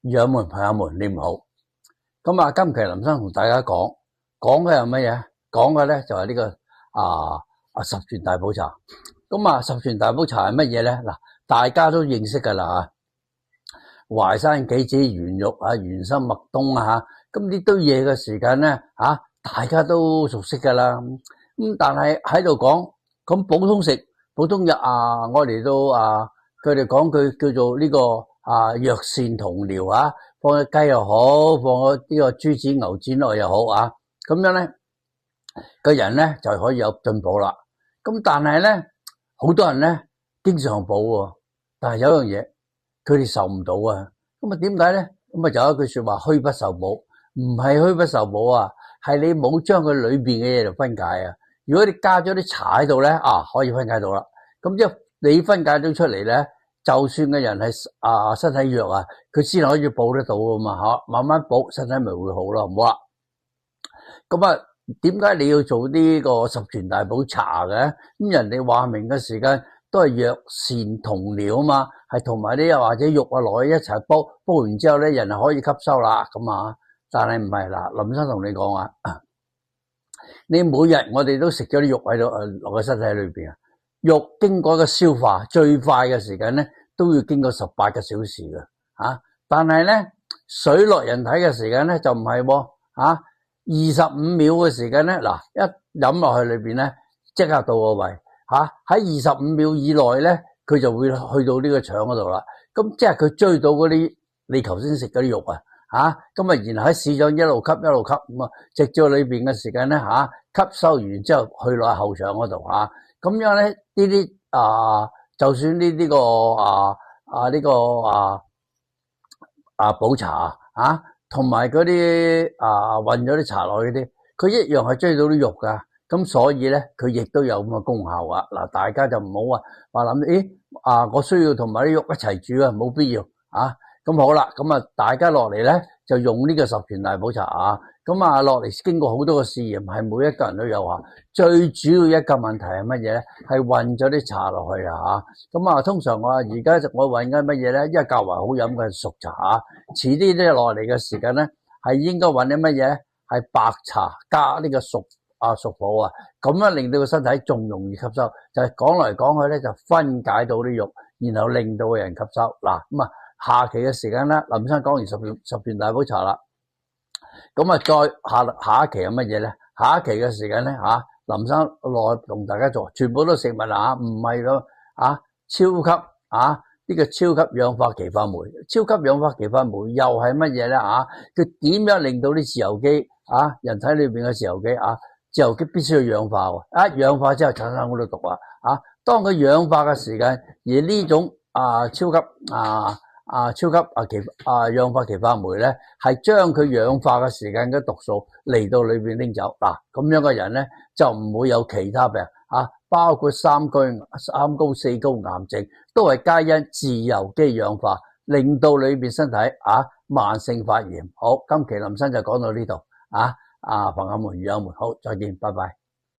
友們朋友們，你唔好。咁啊，今期林生同大家講嘅係乜嘢？講嘅咧就係呢個十全大補茶。咁啊，十全大補茶係乜嘢咧？嗱，大家都認識噶啦吓，淮山杞子圓肉啊，玄參麥冬啊吓，咁呢堆嘢嘅時間咧吓，大家都熟悉噶啦。咁但係喺度講咁普通食普通日我嚟到佢哋講句叫做呢個藥膳同療啊，放隻雞又好，放咗呢個豬展牛展落又好啊，咁樣咧個人咧就可以有進步啦。咁但係咧好多人咧經常補喎，但係有樣嘢佢哋受唔到啊。咁啊點解咧？咁啊就有一句說話，虛不受補，唔係虛不受補啊，係你冇將佢裏邊嘅嘢嚟分解啊。如果你加咗啲茶喺度咧，可以分解到啦。咁即係你分解咗出嚟咧，就算嘅人係身體弱啊，佢先可以補得到噶嘛吓，慢慢補身體咪會好咯，好啦。咁啊，點解你要做呢個十全大補茶嘅？咁人哋話明嘅時間都係藥膳同療啊嘛，係同埋啲或者肉落去一齊煲，煲完之後咧，人係可以吸收啦咁啊。但係唔係嗱，林生同你講啊，你每日我哋都食咗啲肉喺度落個身體裏邊啊，肉經過一個消化最快嘅時間咧，都要經過18個小時嘅但係咧水落人體嘅時間咧就唔係25秒嘅時間咧，嗱一飲落去裏邊咧即刻到個胃喺25秒以內咧，佢就會去到呢個腸嗰度啦。咁即係佢追到嗰啲你頭先食嗰啲肉咁然後喺市腸一路吸咁直至裏邊嘅時間咧吸收完之後去落後腸嗰度咁樣咧呢啲就算呢個補茶同埋嗰啲混咗啲茶落去啲，佢一樣係追到啲肉噶。咁所以咧佢亦都有咁嘅功效嗱，大家就唔好話諗我需要同埋啲肉一齊煮冇必要咁好啦，咁大家落嚟咧就用呢個十全大補茶咁落嚟經過好多個試驗，係每一個人都有最主要一個問題係乜嘢咧？係混咗啲茶落去咁通常我而家我混緊乜嘢咧？因為較為好飲嘅熟茶遲啲咧落嚟嘅時間咧係應該混啲乜嘢？係白茶加呢個熟補咁樣令到個身體仲容易吸收。就係講嚟講去咧就分解到啲肉，然後令到個人吸收嗱咁下期嘅時間咧，林生講完十全大補茶啦，咁再下一期係乜嘢咧？下一期嘅時間咧林生落去同大家做，全部都食物唔係個超級呢個超級氧化歧化酶，超級氧化歧化酶又係乜嘢咧？佢點樣令到啲自由基人體裏邊嘅自由基自由基必須要氧化一氧化之後產生好多毒當佢氧化嘅時間，而呢種超級氧化歧化酶咧，係將佢氧化嘅時間嘅毒素嚟到裏邊拎走咁樣嘅人咧就唔會有其他病包括三高四高癌症都係皆因自由基氧化令到裏邊身體慢性發炎。好，今期林生就講到呢度朋友們、友們好，再見，拜拜。